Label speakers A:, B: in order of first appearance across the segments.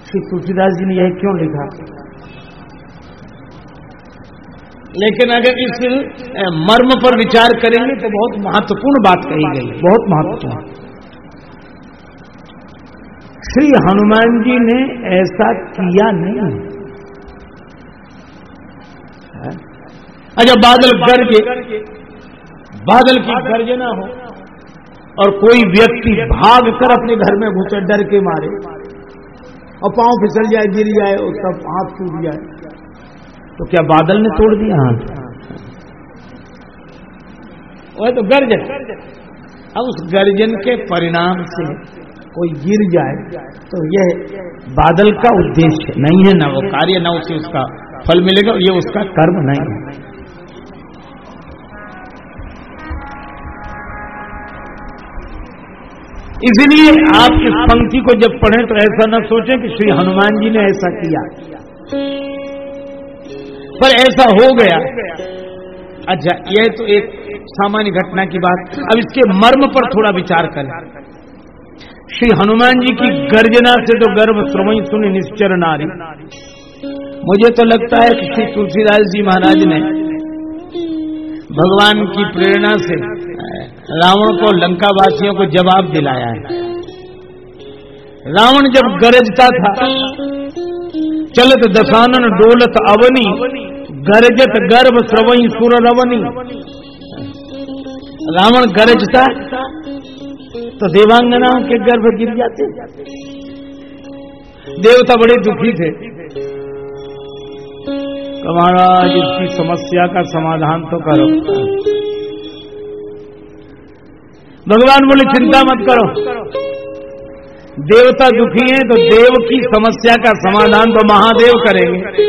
A: श्री तुलसीदास जी ने यह क्यों लिखा? लेकिन अगर इस मर्म पर विचार करेंगे तो बहुत महत्वपूर्ण बात कही गई, बहुत महत्वपूर्ण। श्री हनुमान जी ने ऐसा किया नहीं। अच्छा, बादल गरजे, बादल की गर्जना हो और कोई व्यक्ति भाग कर अपने घर में घुसे डर के मारे और पांव फिसल जाए, गिर जाए, उसका हाथ टूट जाए, तो क्या बादल ने तोड़ दिया हाथ? वह तो गर्जन। अब उस गर्जन के परिणाम से कोई गिर जाए तो यह बादल का उद्देश्य नहीं है, ना वो कार्य, ना उसे उसका फल मिलेगा, ये उसका कर्म नहीं है। इसलिए आप इस पंक्ति को जब पढ़ें तो ऐसा न सोचें कि श्री हनुमान जी ने ऐसा किया, पर ऐसा हो गया। अच्छा, यह तो एक सामान्य घटना की बात। अब इसके मर्म पर थोड़ा विचार करें। श्री हनुमान जी की गर्जना से तो गर्भ श्रवण सुन निश्चर नारी। मुझे तो लगता है कि श्री तुलसीदास जी महाराज ने भगवान की प्रेरणा से रावण को, लंका वासियों को जवाब दिलाया है। रावण जब गरजता था, चलत दशानन डोलत अवनी, गरजत गर्भ श्रवण सुर रवनी। रावण गरजता तो देवांगनाओं के गर्भ गिर जाते। देवता बड़े दुखी थे। तो महाराज इसकी समस्या का समाधान तो करो। भगवान बोले चिंता मत करो, देवता दुखी हैं तो देव की समस्या का समाधान तो महादेव करेंगे।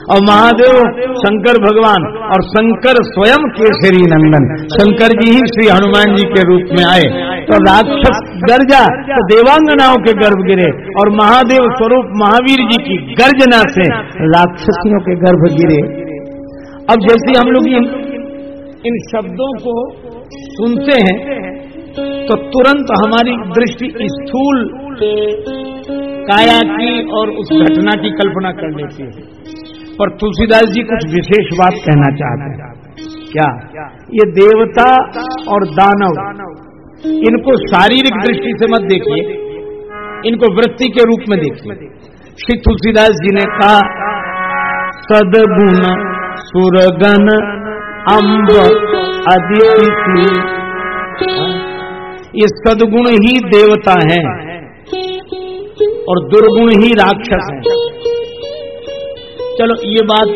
A: और महादेव शंकर भगवान, और शंकर स्वयं केसरी नंदन, शंकर जी ही श्री हनुमान जी के रूप में आए। तो राक्षस गर्जा तो देवांगनाओं के गर्भ गिरे, और महादेव स्वरूप महावीर जी की गर्जना से राक्षसियों के गर्भ गिरे। अब जैसे हम लोग इन शब्दों को सुनते हैं तो तुरंत हमारी दृष्टि स्थूल काया की और उस घटना की कल्पना कर लेती है। पर तुलसीदास जी कुछ विशेष बात कहना चाहते हैं। क्या? ये देवता और दानव, इनको शारीरिक दृष्टि से मत देखिए, इनको वृत्ति के रूप में देखिए। श्री तुलसीदास जी ने कहा, सदगुण सुरगण अम्ब अदिति। ये सदगुण ही देवता हैं और दुर्गुण ही राक्षस हैं। चलो ये बात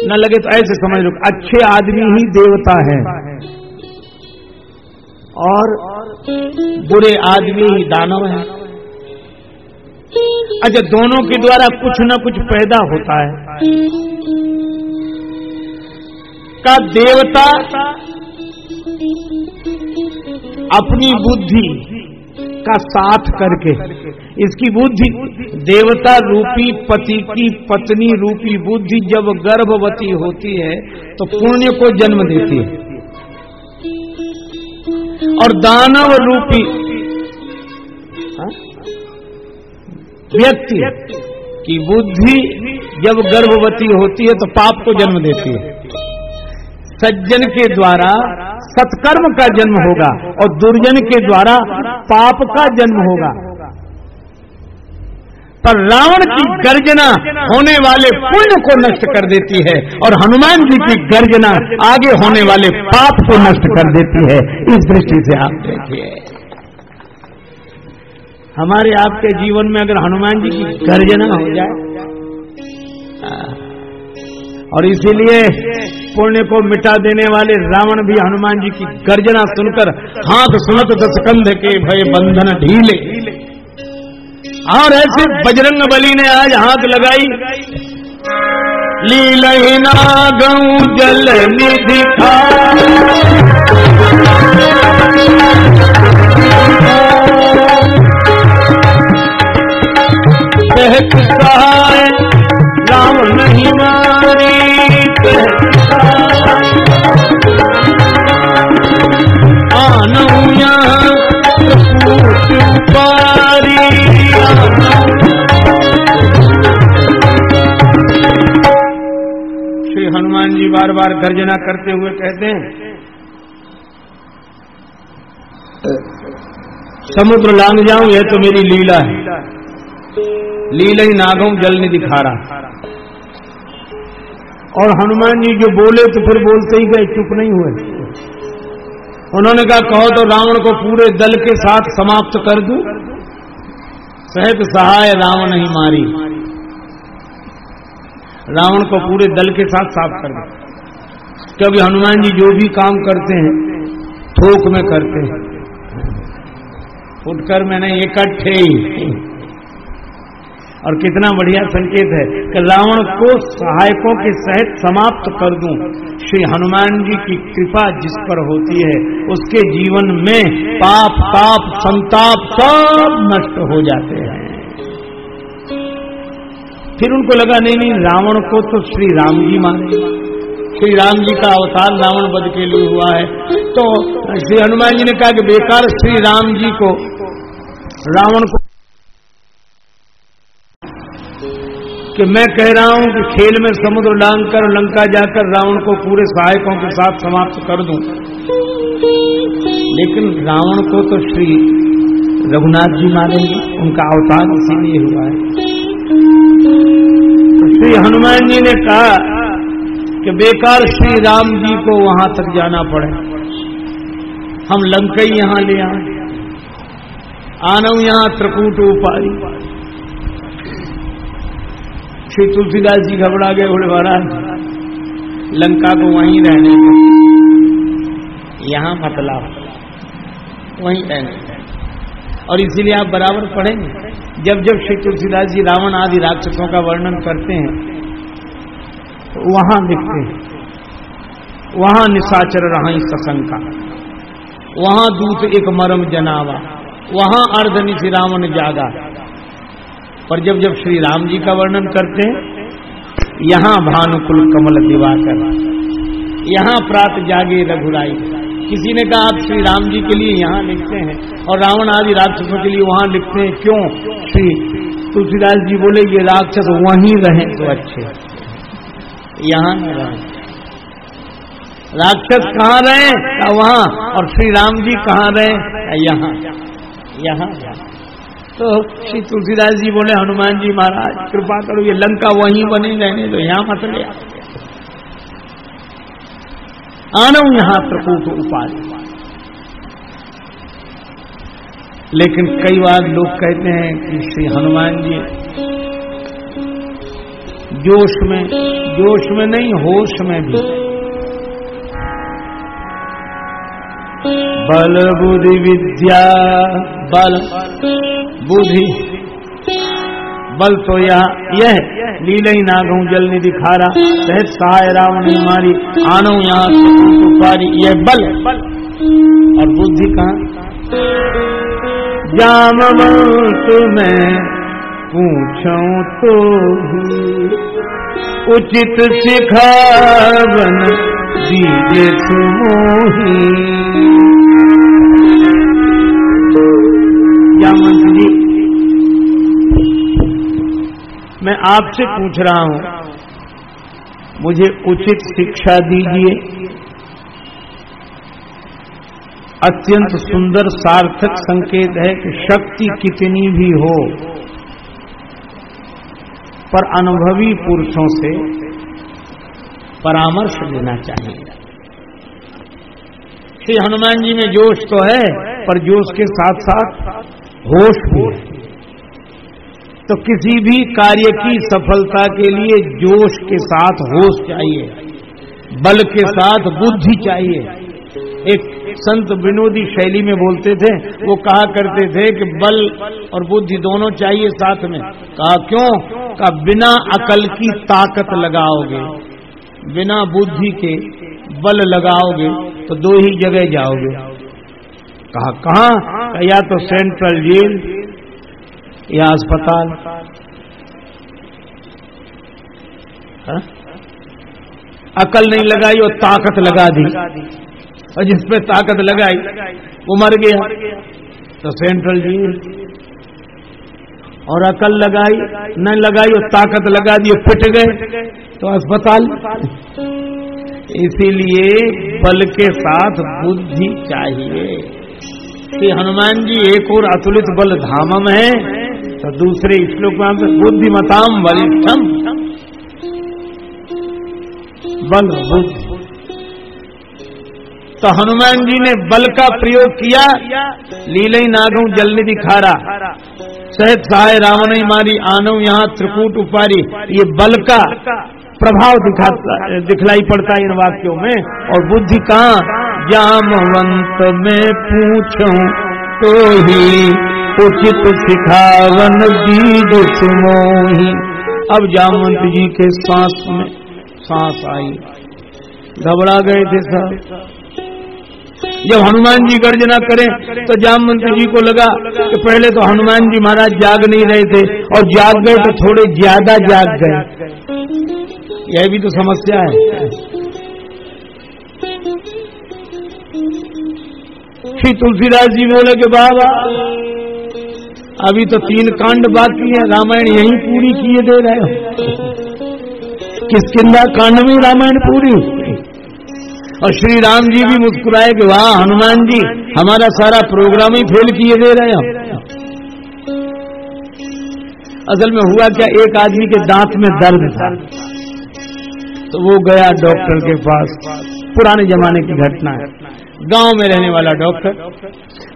A: न लगे तो ऐसे समझ लो, अच्छे आदमी ही देवता है और बुरे आदमी ही दानव है। अच्छा, दोनों के द्वारा कुछ न कुछ पैदा होता है। का देवता अपनी बुद्धि का साथ करके, इसकी बुद्धि, देवता रूपी पति की पत्नी रूपी बुद्धि जब गर्भवती होती है तो पुण्य को जन्म देती है, और दानव रूपी व्यक्ति की बुद्धि जब गर्भवती होती है तो पाप को जन्म देती है। सज्जन के द्वारा सत्कर्म का जन्म होगा और दुर्जन के द्वारा पाप का जन्म होगा। पर रावण की गर्जना होने वाले पुण्य को नष्ट कर देती है और हनुमान जी की गर्जना आगे होने वाले पाप को नष्ट कर देती है। इस दृष्टि से आप देखिए, हमारे आपके जीवन में अगर हनुमान जी की गर्जना हो जाए, और इसीलिए पुण्य को मिटा देने वाले रावण भी हनुमान जी की गर्जना सुनकर हाथ सुनत दसकंध के भय बंधन ढीले। और ऐसे बजरंग बली ने आज हाथ लगाई, लीलहिना गऊ जल निधि राम नहीं मारी, आनऊ यहाँ पारी। बार बार गर्जना करते हुए कहते हैं, समुद्र लांग जाऊं यह तो मेरी लीला है, लीला ही नागों जल नहीं दिखा रहा। और हनुमान जी जो बोले तो फिर बोलते ही गए, चुप नहीं हुए। उन्होंने कहा कहो तो रावण को पूरे दल के साथ समाप्त कर दूं। सहत सहाय रावण ही मारी, रावण को पूरे दल के साथ साफ कर दो। क्योंकि हनुमान जी जो भी काम करते हैं थोक में करते हैं, उठकर मैंने इकट्ठे ही। और कितना बढ़िया संकेत है कि रावण को सहायकों के सहित समाप्त कर दूं। श्री हनुमान जी की कृपा जिस पर होती है उसके जीवन में पाप ताप संताप सब नष्ट हो जाते हैं। फिर उनको लगा नहीं रावण को तो श्री राम जी माने, श्री राम जी का अवतार रावण वध के लिए हुआ है। तो श्री हनुमान जी ने कहा कि बेकार श्री राम जी को रावण को कि मैं कह रहा हूं कि खेल में समुद्र लांग कर लंका जाकर रावण को पूरे सहायकों के साथ समाप्त कर दूं, लेकिन रावण को तो श्री रघुनाथ जी मारेंगे, उनका अवतार इसीलिए हुआ है। तो श्री हनुमान जी ने कहा कि बेकार श्री राम जी को वहां तक जाना पड़े, हम लंका ही यहां ले आए, आनव यहां त्रिकूट उपारी। श्री तुलसीदास जी घबरा गए, बोले महाराज लंका को वहीं रहने को, यहां मतलब वहीं रहने। और इसीलिए आप बराबर पढ़ेंगे, जब जब श्री तुलसीदास जी रावण आदि राक्षसों का वर्णन करते हैं तो वहां लिखते हैं, वहां निशाचर रहा सशंका, वहां दूत एक मरम जनावा, वहां अर्धनिशि रावण जागा। पर जब जब श्री राम जी का वर्णन करते हैं, यहां भानुकुल कमल दिवाकर, यहां प्रात जागे रघुराई। किसी ने कहा आप श्री राम जी के लिए यहां लिखते हैं और रावण आदि राक्षसों के लिए वहां लिखते हैं, क्यों? श्री तुलसीदास जी बोले ये राक्षस वहीं रहें तो अच्छे, यहां न रहें। राक्षस कहां रहे? वहां। और श्री राम जी कहां रहे? यहां यहां। तो श्री तुलसीदास जी बोले हनुमान जी महाराज कृपा करो, ये लंका वहीं बनी रहने दो, यहां मत ले आना यहां त्रिकूट उपारी। लेकिन कई बार लोग कहते हैं कि श्री हनुमान जी जोश में नहीं होश में भी बल बुद्धि विद्या, बल बुद्धि बल तो यह लीला ही नागों जल नहीं दिखा रहा, सहज सहाय रावण नहीं मारी, आनो यहाँ पारी, यह बल। और बुद्धि कहाँ? जामवंत में पूछूं तो उचित सिखावन दीजे सुमोही। जामवंत जी मैं आपसे पूछ रहा हूं, मुझे उचित शिक्षा दीजिए। अत्यंत सुंदर सार्थक संकेत है कि शक्ति कितनी भी हो पर अनुभवी पुरुषों से परामर्श लेना चाहिए। श्री हनुमान जी में जोश तो है पर जोश के साथ साथ होश भी है। तो किसी भी कार्य की सफलता के लिए जोश के साथ होश चाहिए, बल के साथ बुद्धि चाहिए। एक संत विनोदी शैली में बोलते थे, वो कहा करते थे कि बल और बुद्धि दोनों चाहिए साथ में। कहा क्यों? कहा बिना अकल की ताकत लगाओगे, बिना बुद्धि के बल लगाओगे तो दो ही जगह जाओगे। कहा कहां? या तो सेंट्रल जेल या अस्पताल। अकल नहीं लगाई और ताकत लगा दी, और जिसपे ताकत लगाई वो मर गया तो सेंट्रल जेल। और अकल लगाई न लगाई और ताकत लगा दी, पिट गए तो अस्पताल। इसीलिए बल के साथ बुद्धि चाहिए। कि हनुमान जी एक और अतुलित बल धामम है, तो दूसरे श्लोक में बुद्धिमताम वरिष्ठम, बल बुद्धि। तो हनुमान जी ने बल का प्रयोग किया, लीलई नागऊ जलनिधि खारा, सहज सहाय रावण मारी आनव यहाँ त्रिकूट उपारी। ये बल का प्रभाव दिखलाई पड़ता है इन वाक्यों में। और बुद्धि कहाँ, जामवंत में पूछूं तो ही उचित सिखावन बीज सुमोही। अब जामवंत जी के सांस में सांस आई, घबरा गए थे सब। जब हनुमान जी गर्जना करें तो जामवंत जी को लगा कि पहले तो हनुमान जी महाराज जाग नहीं रहे थे, और जाग गए तो थोड़े ज्यादा जाग गए। यह भी तो समस्या है। श्री तुलसीदास जी बोले कि बाबा अभी तो 3 कांड बाकी है, रामायण यही पूरी किए दे रहे हो। किष्किंधा कांड में रामायण पूरी। और श्री राम जी भी मुस्कुराए कि वाह हनुमान जी, हमारा सारा प्रोग्राम ही फेल किए दे रहे हैं। असल में हुआ क्या, एक आदमी के दांत में दर्द था, तो वो गया डॉक्टर के पास। पुराने जमाने की घटना है, गांव में रहने वाला डॉक्टर।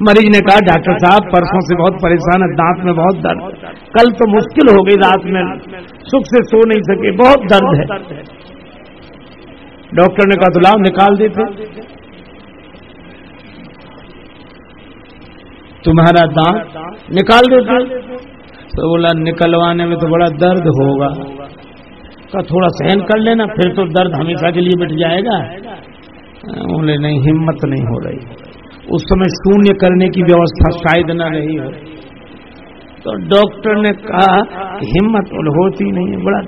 A: मरीज ने कहा डॉक्टर साहब परसों से बहुत परेशान है, दांत में बहुत दर्द, कल तो मुश्किल हो गई, रात में सुख से सो नहीं सके, बहुत दर्द है। डॉक्टर ने कहा तो लाओ निकाल देते तुम्हारा दांत, निकाल देते। तो बोला निकलवाने में तो बड़ा दर्द होगा, का थोड़ा सहन कर लेना, फिर तो दर्द हमेशा के लिए मिट जाएगा। बोले नहीं, हिम्मत नहीं हो रही। उस समय शून्य करने की व्यवस्था शायद न रही हो। तो डॉक्टर ने कहा कि हिम्मत होती नहीं है, बड़ा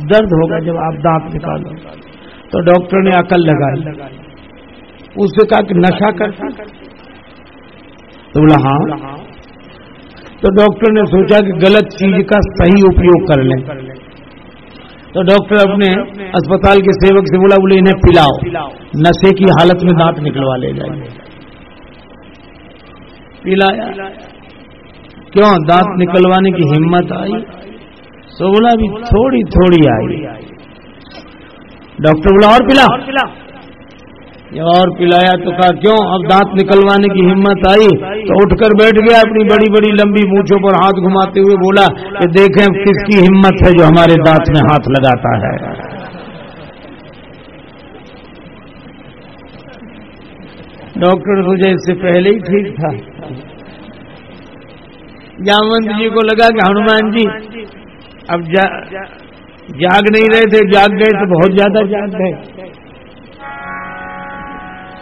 A: दर्द होगा जब आप दांत निकालो। तो डॉक्टर ने अकल लगाई, उससे कहा कि नशा करता। तो बोला हाँ। तो डॉक्टर ने सोचा कि गलत चीज का सही उपयोग कर लें। तो डॉक्टर अपने अस्पताल के सेवक से बोला, बोले इन्हें पिलाओ, नशे की हालत में दांत निकलवा ले जाएंगे। पिलाया, क्यों दांत निकलवाने की हिम्मत आई? तो बोला अभी थोड़ी थोड़ी आई। डॉक्टर बोला और पिला। और पिलाया तो कहा क्यों, अब दांत निकलवाने की हिम्मत आई? तो उठकर बैठ गया, अपनी बड़ी बड़ी लंबी मूंछों पर हाथ घुमाते हुए बोला कि देखें किसकी हिम्मत है जो हमारे दांत में हाथ लगाता है। डॉक्टर सोचा इससे पहले ही ठीक था। जामवंत जी को लगा कि हनुमान जी अब जाग नहीं रहे थे, जाग गए तो बहुत ज्यादा जाग गए।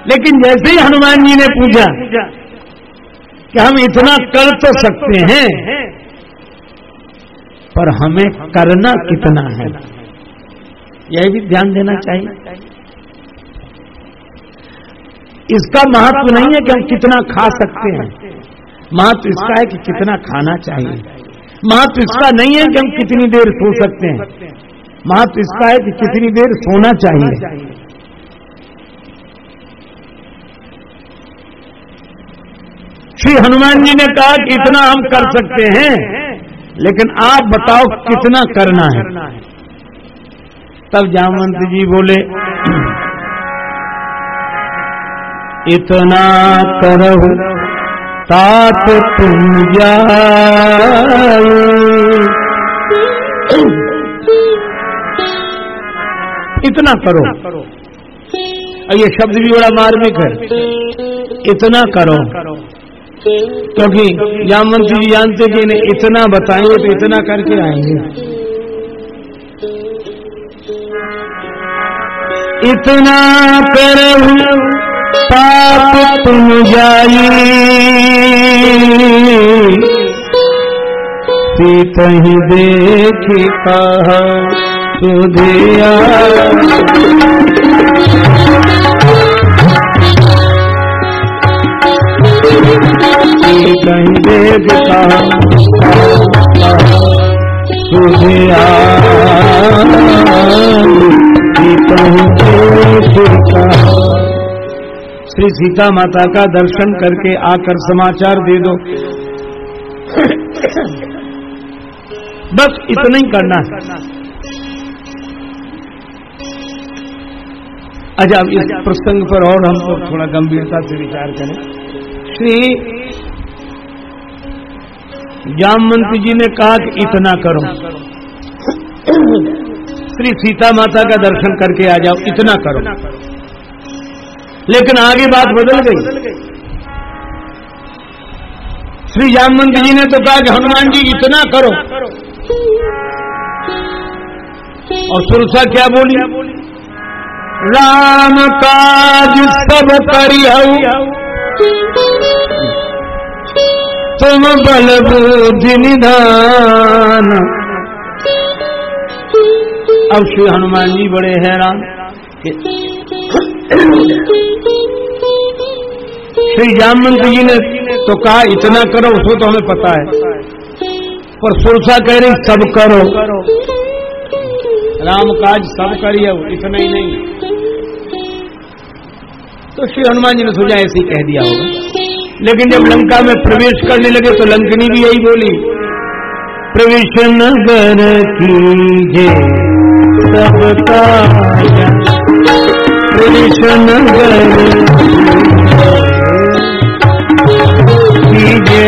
A: लेकिन जैसे ही हनुमान जी ने पूछा कि हम इतना कर तो सकते हैं, पर हमें करना कितना है, यह भी ध्यान देना चाहिए। इसका महत्व नहीं है कि हम कितना खा सकते हैं, महत्व इसका है कि कितना खाना चाहिए। महत्व इसका नहीं है कि हम कितनी देर सो सकते हैं, महत्व इसका है कि कितनी देर सोना चाहिए। श्री हनुमान जी ने कहा कि इतना हम कर सकते हैं, लेकिन आप बताओ कितना करना है। तब जामवंत जी बोले इतना करो तात तुम जाए। इतना करो, और ये शब्द भी बड़ा मार्मिक है, इतना करो, क्योंकि जामवंत जी जानते कि इन्हें इतना बताएंगे तो इतना करके आएंगे। इतना करो पाप तुम जाई, सीता ही देखी कहा सुधिया। कहीं देख कहा सीता माता का दर्शन करके आकर समाचार दे दो। बस इतना ही करना है। अच्छा, अब इस प्रसंग पर और हम लोग थोड़ा गंभीरता से विचार करें। श्री जामवंत जी ने कहा कि इतना करो, श्री सीता माता का दर्शन करके आ जाओ, इतना करो। लेकिन आगे बात बदल गई। श्री जामवंत जी ने तो कहा कि हनुमान जी इतना करो, और सुरसा क्या बोली? राम काज सब करिहु, तुम बल बुद्धि निधान। अब श्री हनुमान जी बड़े हैरान कि श्री जामवंत जी ने तो कहा इतना करो, उसको तो हमें पता है, पर सुरसा कह रही सब करो, राम काज सब करिए, इतना ही नहीं। तो श्री हनुमान जी ने सोचा ऐसे ही कह दिया होगा। लेकिन जब लंका में प्रवेश करने लगे तो लंकनी भी यही बोली, प्रवेश नगर कीजे सब काज, प्रवेश नगर कीजे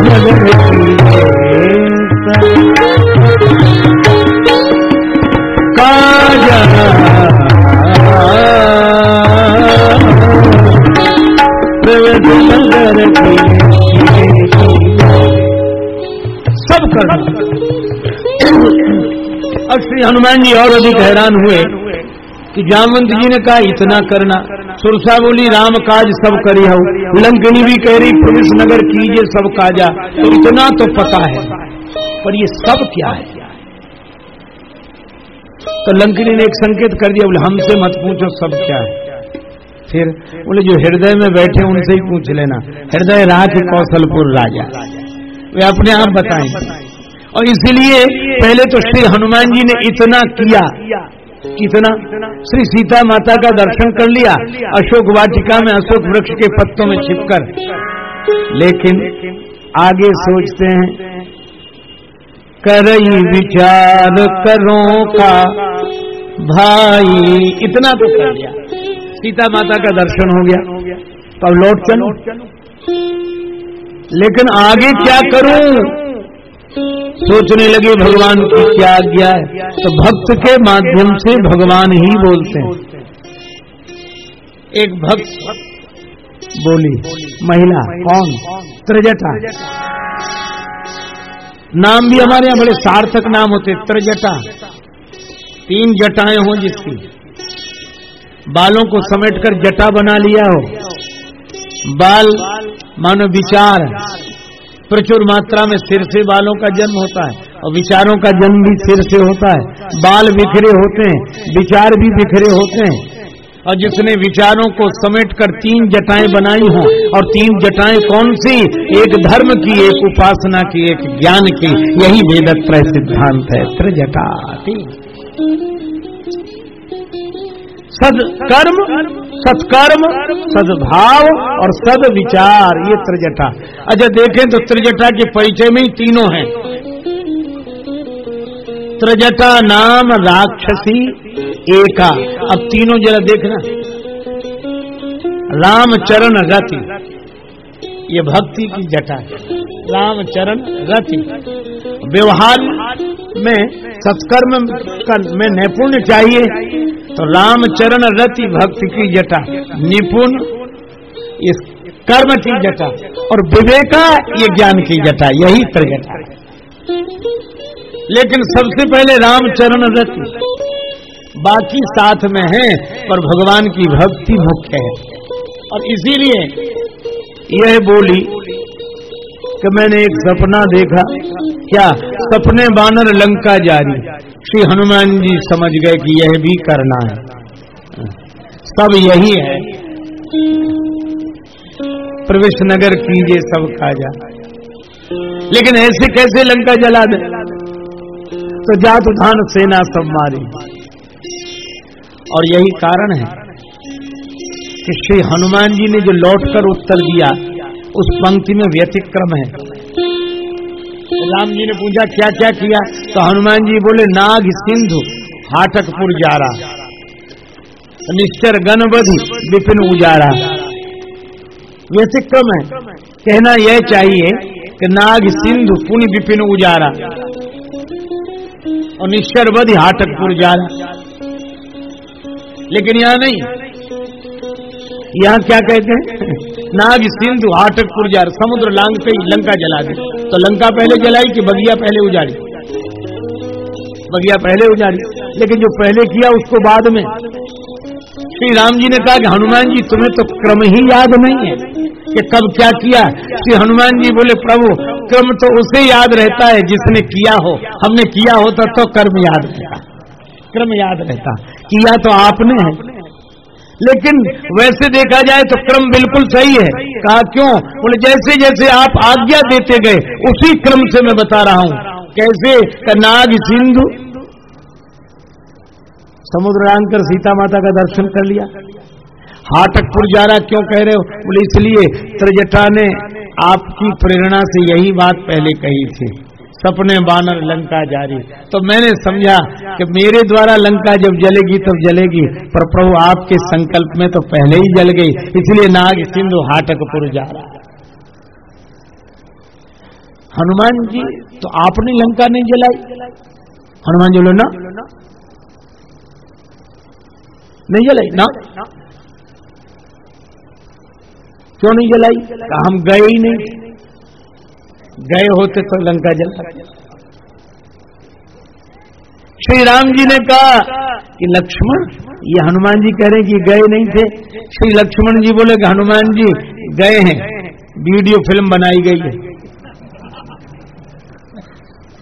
A: नगर कीजे काजा, सब करना। अब श्री हनुमान जी और अधिक हैरान हुए कि जामवंत जी ने कहा इतना करना, सुरसा बोली राम काज सब करी हो, लंकनी भी कह रही प्रवेश नगर कीजिए सब काजा। तो इतना तो पता है, पर ये सब क्या है? तो लंकनी ने एक संकेत कर दिया, बोले हमसे मत पूछो सब क्या है। फिर बोले जो हृदय में बैठे उनसे ही पूछ लेना, हृदय राज कौशलपुर राजा, वे अपने आप बताएंगे। और इसलिए पहले तो श्री हनुमान जी ने इतना किया, कितना? श्री सीता माता का दर्शन कर लिया अशोक वाटिका में अशोक वृक्ष के पत्तों में छिपकर। लेकिन आगे सोचते हैं, करई विचार करो का भाई, इतना तो कर लिया, सीता माता का दर्शन हो गया, तो अब लौट चलो। लेकिन आगे क्या करूं? सोचने लगे भगवान की क्या आज्ञा है। तो भक्त के माध्यम से भगवान ही बोलते हैं। एक भक्त बोली, महिला कौन? त्रिजटा। नाम भी हमारे यहाँ बड़े सार्थक नाम होते, त्रिजटा, 3 जटाएं हो जिसकी, बालों को समेटकर जटा बना लिया हो। बाल मानो विचार, प्रचुर मात्रा में सिर से बालों का जन्म होता है और विचारों का जन्म भी सिर से होता है। बाल बिखरे होते हैं, विचार भी बिखरे होते हैं। और जिसने विचारों को समेटकर 3 जटाएं बनाई हों, और 3 जटाएं कौन सी? एक धर्म की, एक उपासना की, एक ज्ञान की, यही वेदत्रय सिद्धांत है, त्रिजटा। सदकर्म, सत्कर्म, सद्भाव और सद विचार, ये त्रिजटा। अच्छा देखें तो त्रिजटा के परिचय में ही तीनों हैं। त्रिजटा नाम राक्षसी एका। अब तीनों जरा देखना, रामचरण रति, ये भक्ति की जटा है, रामचरण रति। व्यवहार में सत्कर्म में नैपुण्य चाहिए, तो रामचरण रति भक्ति की जटा, निपुण इस कर्म की जटा, और विवेका ये ज्ञान की जटा, यही त्रिजटा है। लेकिन सबसे पहले रामचरण रति, बाकी साथ में है, पर भगवान की भक्ति मुख्य है। और इसीलिए यह बोली कि मैंने एक सपना देखा। क्या? सपने बानर लंका जारी। श्री हनुमान जी समझ गए कि यह भी करना है, सब यही है। प्रवेश नगर कीजिए सब काजा। लेकिन ऐसे कैसे लंका जला दे? तो जात उठान सेना सब मारी। और यही कारण है कि श्री हनुमान जी ने जो लौटकर उत्तर दिया उस पंक्ति में व्यतिक्रम है। राम जी ने पूछा क्या क्या किया, तो हनुमान जी बोले नाग सिंधु हाटकपुर जारा, निश्चर गणबधि विपिन उजारा। व्यतिक्रम है, कहना यह चाहिए कि नाग सिंधु पुण्य विपिन उजारा और निश्चर बधि हाटकपुर जारा, लेकिन यहां नहीं, यहां क्या कहते हैं नाग सिंधु हाटकपुर जार, समुद्र लांग पे लंका जला दी। तो लंका पहले जलाई कि बगिया पहले उजाड़ी? बगिया पहले उजाड़ी, लेकिन जो पहले किया उसको बाद में। श्री राम जी ने कहा कि हनुमान जी तुम्हें तो क्रम ही याद नहीं है कि कब क्या किया। श्री हनुमान जी बोले प्रभु क्रम तो उसे याद रहता है जिसने किया हो, हमने किया होता तो कर्म याद रहता, क्रम याद रहता, किया तो आपने है। लेकिन वैसे देखा जाए तो क्रम बिल्कुल सही है। कहा क्यों? बोले जैसे जैसे आप आज्ञा देते गए उसी क्रम से मैं बता रहा हूं। कैसे? नाग सिंधु समुद्र लांग कर सीता माता का दर्शन कर लिया। हाटकपुर जारा क्यों कह रहे हो? बोले इसलिए त्रिजटा ने आपकी प्रेरणा से यही बात पहले कही थी, सपने बानर लंका जारी। तो मैंने समझा कि मेरे द्वारा लंका जब जलेगी तब जलेगी, पर प्रभु आपके संकल्प में तो पहले ही जल गई, इसलिए नाग सिंधु हाटकपुर जारा। हनुमान जी तो आपने लंका नहीं जलाई? हनुमान जी बोले ना नहीं जलाई ना, क्यों नहीं जलाई? हम गए ही नहीं, गए होते तो लंका जला। श्री राम जी ने कहा कि लक्ष्मण, ये हनुमान जी कह रहे हैं कि गए नहीं थे। श्री लक्ष्मण जी बोले कि हनुमान जी गए हैं, वीडियो फिल्म बनाई गई है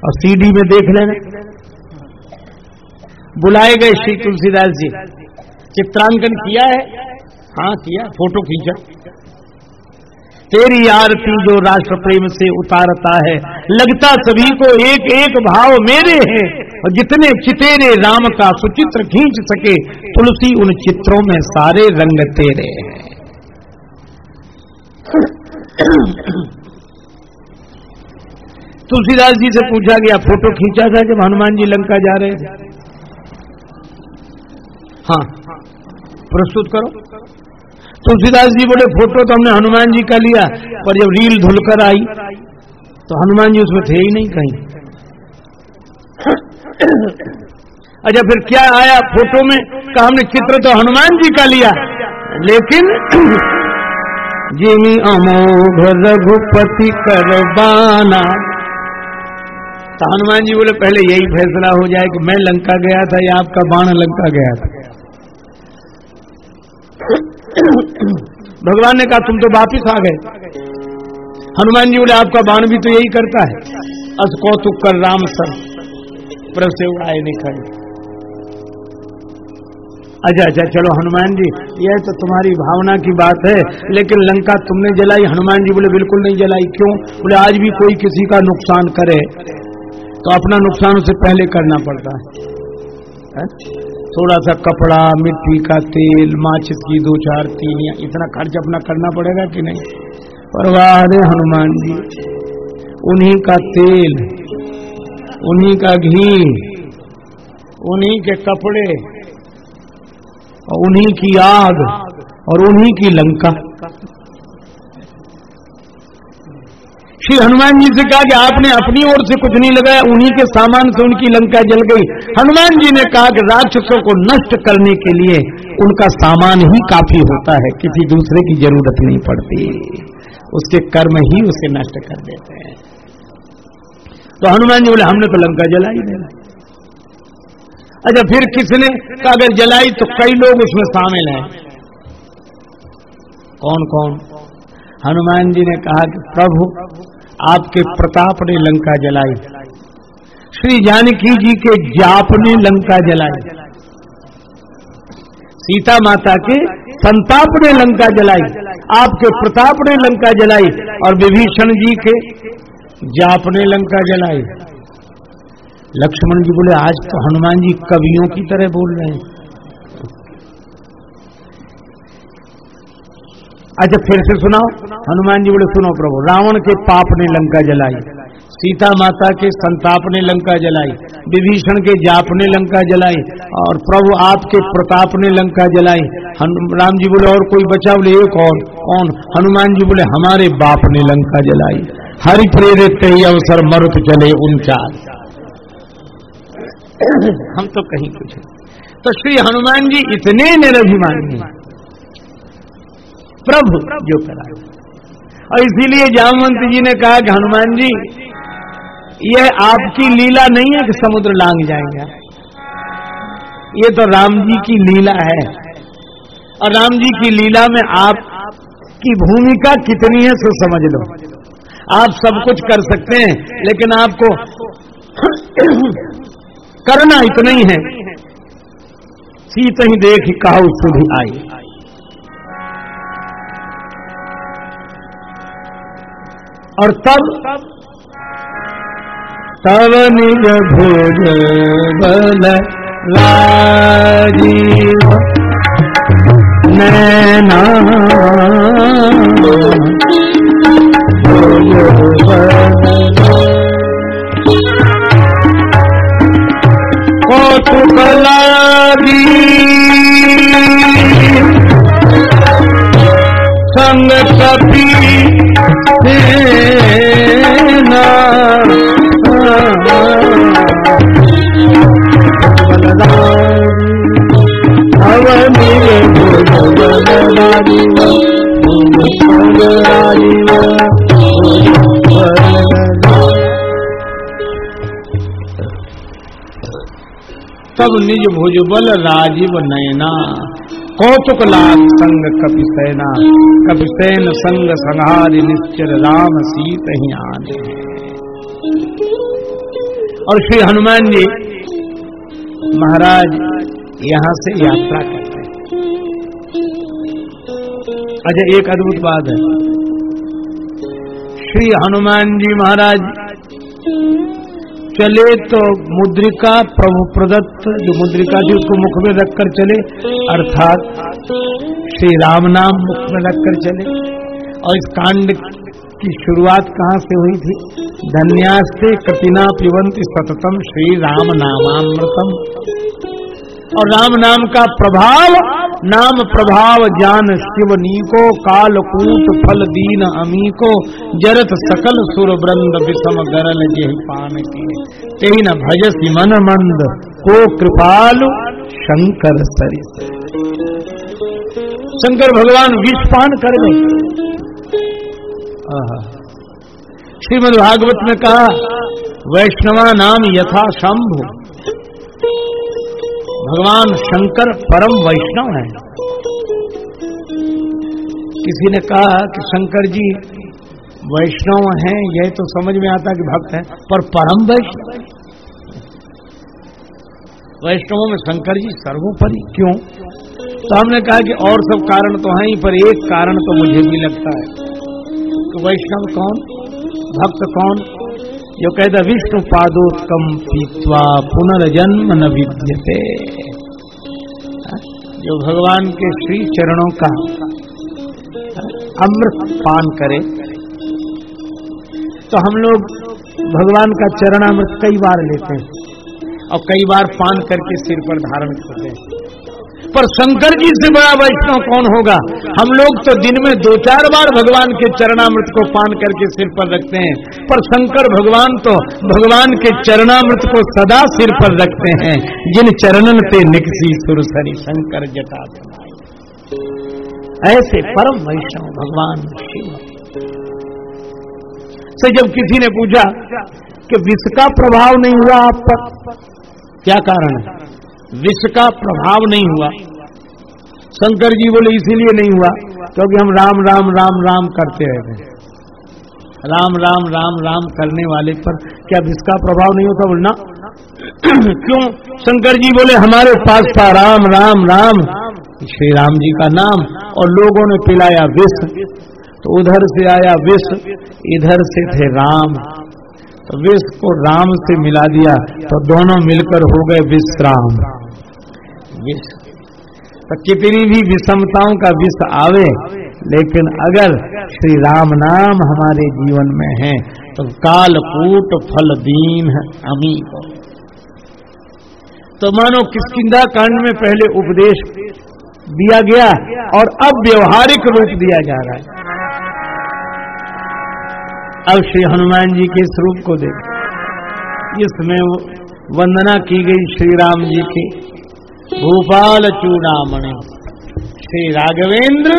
A: और सीडी में देख लेना। बुलाए गए श्री तुलसीदास जी, चित्रांकन किया है? हाँ किया, फोटो खींचा। तेरी आरती जो राष्ट्र प्रेम से उतारता है, लगता सभी को एक एक भाव मेरे हैं, और जितने चितेरे राम का सुचित्र खींच सके, तुलसी उन चित्रों में सारे रंग तेरे हैं। तुलसीदास जी से पूछा गया फोटो खींचा था जब हनुमान जी लंका जा रहे थे? हाँ, प्रस्तुत करो। तुलसीदास जी बोले फोटो तो हमने हनुमान जी का लिया, पर जब रील धुलकर आई तो हनुमान जी उसमें थे ही नहीं कहीं। अच्छा फिर क्या आया फोटो में? कहा हमने चित्र तो हनुमान जी का लिया, लेकिन जिमी अमोघ रघुपति करबाना। तो हनुमान जी बोले पहले यही फैसला हो जाए कि मैं लंका गया था या आपका बाण लंका गया था। भगवान ने कहा तुम तो वापिस आ गए। हनुमान जी बोले आपका बाण भी तो यही करता है, अस कौतुक कर राम सर प्रभ से उड़ाए निखर। अच्छा चलो हनुमान जी, यह तो तुम्हारी भावना की बात है, लेकिन लंका तुमने जलाई? हनुमान जी बोले बिल्कुल नहीं जलाई। क्यों? बोले आज भी कोई किसी का नुकसान करे तो अपना नुकसान उसे पहले करना पड़ता है। थोड़ा सा कपड़ा, मिट्टी का तेल, माचिस की 2-4 तीलियां, इतना खर्च अपना करना पड़ेगा कि नहीं? पर वाह रे हनुमान जी, उन्हीं का तेल, उन्हीं का घी, उन्हीं के कपड़े और उन्हीं की आग और उन्हीं की लंका। श्री हनुमान जी से कहा कि आपने अपनी ओर से कुछ नहीं लगाया, उन्हीं के सामान से उनकी लंका जल गई। हनुमान जी ने कहा कि राक्षसों को नष्ट करने के लिए उनका सामान ही काफी होता है, किसी दूसरे की जरूरत नहीं पड़ती, उसके कर्म ही उसे नष्ट कर देते हैं। तो हनुमान जी बोले हमने तो लंका जलाई नहीं। अच्छा फिर किसने? अगर जलाई तो कई लोग उसमें शामिल हैं। कौन कौन? हनुमान जी ने कहा कि प्रभु आपके प्रताप ने लंका जलाई, श्री जानकी जी के जाप ने लंका जलाई, सीता माता के संताप ने लंका जलाई, आपके प्रताप ने लंका जलाई, और विभीषण जी के जाप ने लंका जलाई। लक्ष्मण जी बोले आज तो हनुमान जी कवियों की तरह बोल रहे हैं। अच्छा फिर से सुनाओ। हनुमान जी बोले सुनो प्रभु, रावण के पाप ने लंका जलाई, सीता माता के संताप ने लंका जलाई, विभीषण के जाप ने लंका जलाई, और प्रभु आपके प्रताप ने लंका जलाई। राम जी बोले और कोई बचा? बोले एक और। कौन? हनुमान जी बोले हमारे बाप ने लंका जलाई। हरि प्रेरित ही अवसर मरुत चले 49। हम तो कहीं कुछ। तो श्री हनुमान जी इतने निरभिमानी हैं, प्रभु जो करा। और इसीलिए जामवंत जी ने कहा कि हनुमान जी यह आपकी लीला नहीं है कि समुद्र लांग जाएंगे, ये तो राम जी की लीला है। और राम जी की लीला में आपकी भूमिका कितनी है सो समझ लो। आप सब कुछ कर सकते हैं, लेकिन आपको करना इतना ही है। सीत ही देख काहू सुधि आई। और तब निज भोज बल राजीव नैना भोज कौतुक लागी संग कपी सेना तब निज भुज बल राजीव नयना कौतुक लाग संग कपिसेना कपिसेन संग संहारि निश्चर राम सीत ही आने। और श्री हनुमान जी महाराज यहां से यात्रा करते हैं। अच्छा एक अद्भुत बात है, श्री हनुमान जी महाराज चले तो मुद्रिका प्रभु प्रदत्त जो मुद्रिका थी उसको मुख में रखकर चले, अर्थात श्री राम नाम मुख में रखकर चले। और इस कांड की शुरुआत कहां से हुई थी? धन्यास्ते कपिना पिबंति सततम श्री राम नामामृतम। और राम नाम का प्रभाव, नाम प्रभाव जान शिव नीको, कालकूट फल दीन अमीको, जरत सकल सुर वृंद विषम गरल जेहि पान के, तेहि न भजसि मन मंद को कृपालु शंकर सरिस। शंकर भगवान विष पान कर गए। श्रीमद् भागवत में कहा वैष्णवा नाम यथा शंभु, भगवान शंकर परम वैष्णव है। किसी ने कहा कि शंकर जी वैष्णव हैं, यह तो समझ में आता कि भक्त हैं, पर परम वैष्णव, वैष्णवों में शंकर जी सर्वोपरि क्यों? तो हमने कहा कि और सब कारण तो हैं ही, पर एक कारण तो मुझे भी लगता है कि वैष्णव कौन, भक्त कौन? जो कहता विष्णु पादोत्कम पीत्वा पुनर्जन्म न विद्यते, जो भगवान के श्री चरणों का अमृत पान करे। तो हम लोग भगवान का चरणामृत कई बार लेते हैं और कई बार पान करके सिर पर धारण करते हैं, पर शंकर जी से बड़ा वैष्णव कौन होगा? हम लोग तो दिन में 2-4 बार भगवान के चरणामृत को पान करके सिर पर रखते हैं, पर शंकर भगवान तो भगवान के चरणामृत को सदा सिर पर रखते हैं। जिन चरणन पे निकसी सुरसरी शंकर जटा बनाई। ऐसे परम वैष्णव भगवान शिव से जब किसी ने पूछा कि विष का प्रभाव नहीं हुआ आप पर, क्या कारण है? विष का प्रभाव नहीं हुआ। शंकर जी बोले इसीलिए नहीं हुआ क्योंकि हम राम राम राम राम करते रहते हैं। राम राम राम राम करने वाले पर क्या विष का प्रभाव नहीं होता? बोलना क्यों? शंकर जी बोले हमारे पास था राम राम राम, श्री राम जी का नाम, और लोगों ने पिलाया विष, तो उधर से आया विष, इधर से थे राम, तो विष को राम से मिला दिया, तो दोनों मिलकर हो गए विश्राम। विष तो कितनी भी विषमताओं का विष आवे, लेकिन अगर श्री राम नाम हमारे जीवन में है तो कालकूट फल दीन अमीप। तो मानो किष्किंधा कांड में पहले उपदेश दिया गया और अब व्यवहारिक रूप दिया जा रहा है। अब श्री हनुमान जी के स्वरूप को देख, इसमें वंदना की गई श्री राम जी की। भूपाल चूड़ामणि, श्री राघवेंद्र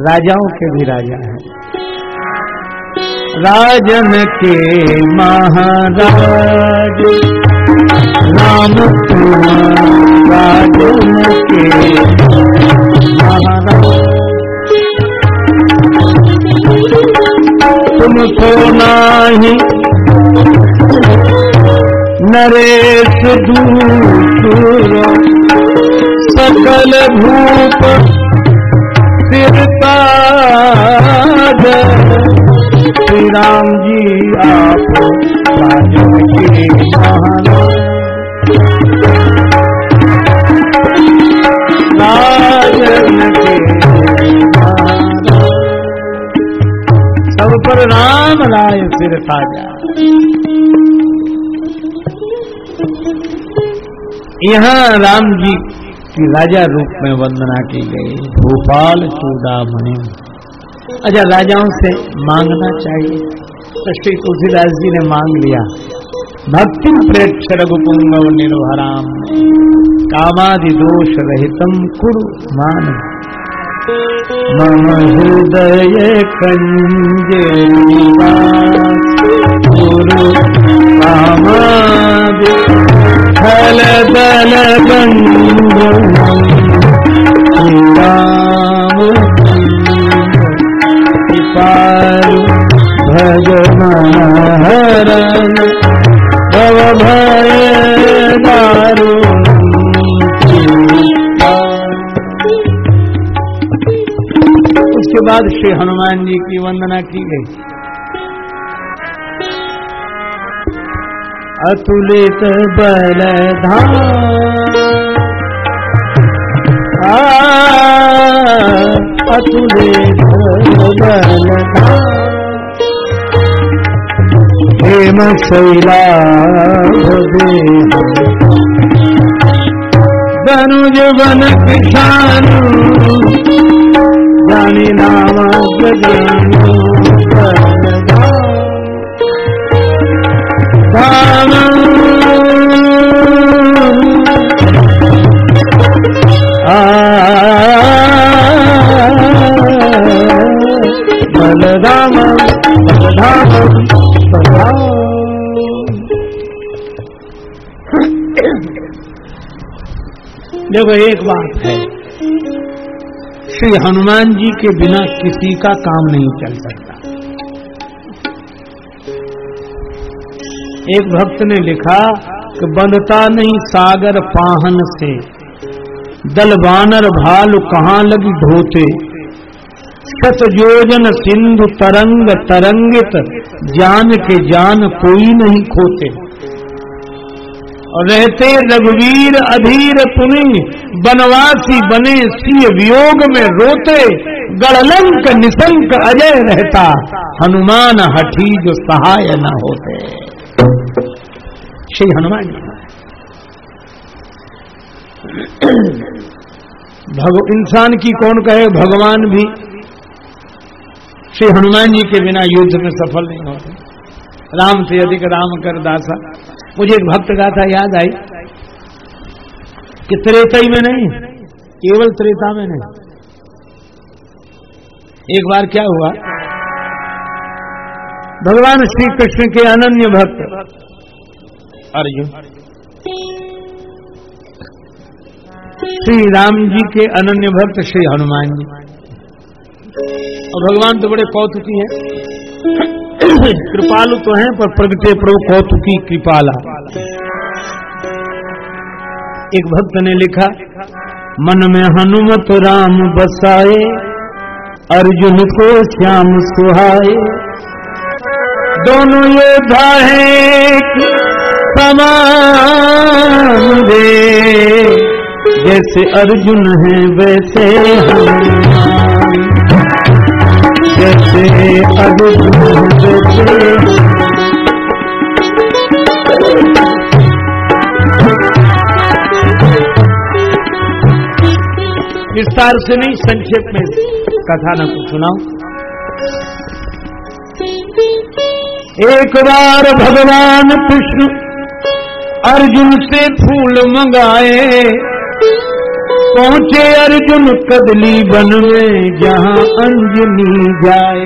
A: राजाओं के भी राजा हैं, राजन के महाराज राम राजन के महाराज। तुम तो नाही नरेश दूर सकल भूप सिरताज। श्री राम जी आप राजन के महाराज, राजन के महाराज। सब पर राम राय सिर ताजा। यहाँ राम जी की राजा रूप में वंदना की गई। भूपाल चूड़ामणि। अच्छा, राजाओं से मांगना चाहिए तो श्री तुलसीदास जी ने मांग लिया। भक्ति प्रेक्ष रघुपुंगव निर्भराम कामादि दोष रहितम कुरु मान। मम हृदय कंजे गुरु कामादि फल दल बंधु राम पारु भजन हरण भव भय दारुण। उसके बाद श्री हनुमान जी की वंदना की गई। अतुलित बलधाम अतुलित बलधाम हेम शैलाभ धनुज वन किसानु जानी नाम जगनु धाम बलराम बलधाम बलराम। देखो, एक बात है, श्री हनुमान जी के बिना किसी का काम नहीं चल सकता। एक भक्त ने लिखा कि बंधता नहीं सागर पाहन से, दल बानर भालू कहाँ लगी ढोते। शत योजन सिंधु तरंग तरंगित, जान के जान कोई नहीं खोते। और रहते रघुवीर अधीर पुनि, बनवासी बने सिय वियोग में रोते। गढ़लंक निशंक अजय रहता, हनुमान हठी जो सहाय न होते। श्री हनुमान इंसान की कौन कहे, भगवान भी श्री हनुमान जी के बिना युद्ध में सफल नहीं होते। राम से अधिक राम कर दासा। मुझे एक भक्त गाथा याद आई कि त्रेता में नहीं, केवल त्रेता में नहीं। एक बार क्या हुआ, भगवान श्री कृष्ण के अनन्य भक्त अर्जुन श्री राम जी के अनन्य भक्त श्री हनुमान जी, और भगवान तो बड़े कौतुकी हैं, कृपालु तो हैं पर प्रगटे प्रभु कौतुकी कृपाला। एक भक्त ने लिखा, मन में हनुमत राम बसाए, अर्जुन को श्याम सुहाए। दोनों योद्धा है समान दे, जैसे अर्जुन है वैसे हनुमान। जैसे अर्जुन देते। विस्तार से नहीं, संक्षेप में कथानक सुनाओ। एक बार भगवान कृष्ण अर्जुन से फूल मंगाए, पहुंचे अर्जुन कदली वन में जहां अंजनी जाए।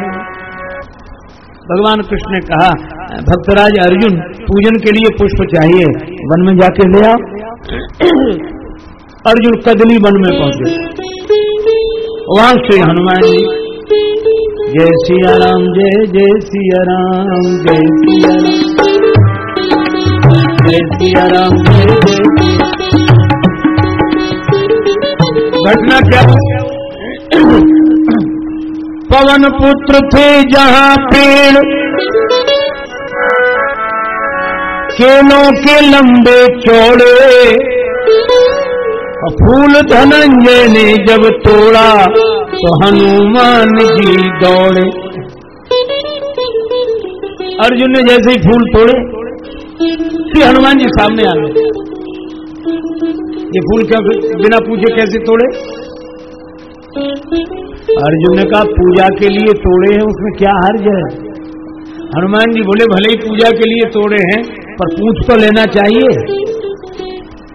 A: भगवान कृष्ण ने कहा, भक्तराज अर्जुन, पूजन के लिए पुष्प चाहिए, वन में जाके ले आओ। अर्जुन कदली वन में पहुंचे। वहां श्री हनुमान जी, जय सिया राम, जय जय सिया राम, जय सिया राम, जय सिया राम, जय जय। घटना क्या? पवन पुत्र थे जहां पेड़, केलों के लंबे चौड़े, फूल धनंजय ने जब तोड़ा तो हनुमान जी दौड़े। अर्जुन ने जैसे ही फूल तोड़े, श्री हनुमान जी सामने आ गए। ये फूल क्या बिना पूजे कैसे तोड़े? अर्जुन ने कहा, पूजा के लिए तोड़े हैं, उसमें क्या हर्ज है? हनुमान जी बोले, भले ही पूजा के लिए तोड़े हैं, पर पूछ तो लेना चाहिए।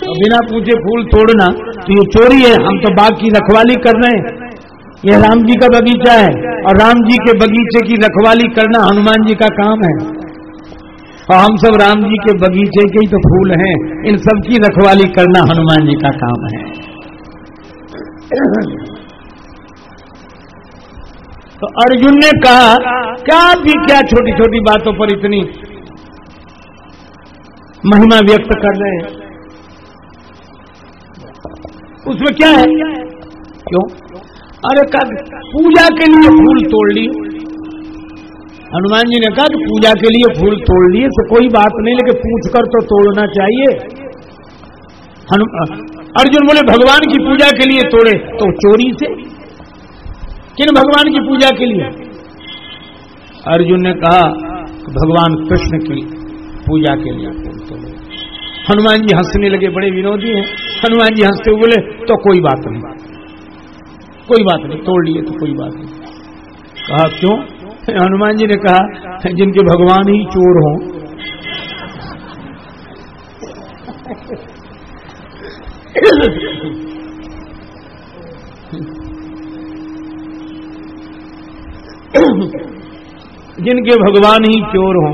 A: तो बिना पूछे फूल तोड़ना तो ये चोरी है। हम तो बाग की रखवाली कर रहे हैं, यह राम जी का बगीचा है, और राम जी के बगीचे की रखवाली करना हनुमान जी का काम है। और हम सब राम जी के बगीचे के ही तो फूल हैं, इन सब की रखवाली करना हनुमान जी का काम है। तो अर्जुन ने कहा, क्या छोटी छोटी बातों पर इतनी महिमा व्यक्त कर रहे हैं, उसमें क्या है? क्यों? अरे पूजा के लिए फूल तोड़ ली। हनुमान जी ने कहा कि पूजा के लिए फूल तोड़ लिए तो कोई बात नहीं, लेकिन पूछकर तो तोड़ना चाहिए। अर्जुन बोले, भगवान की पूजा के लिए तोड़े तो चोरी से? किन भगवान की पूजा के लिए? अर्जुन ने कहा, भगवान कृष्ण की पूजा के लिए फूल तोड़े। हनुमान जी हंसने लगे, बड़े विनोदी हैं। हनुमान जी हंसते हुए बोले, तो कोई बात नहीं, कोई बात नहीं, तोड़ लिए तो कोई बात नहीं। कहा, क्यों? हनुमान जी ने कहा, जिनके भगवान ही चोर हों। जिनके भगवान ही चोर हों,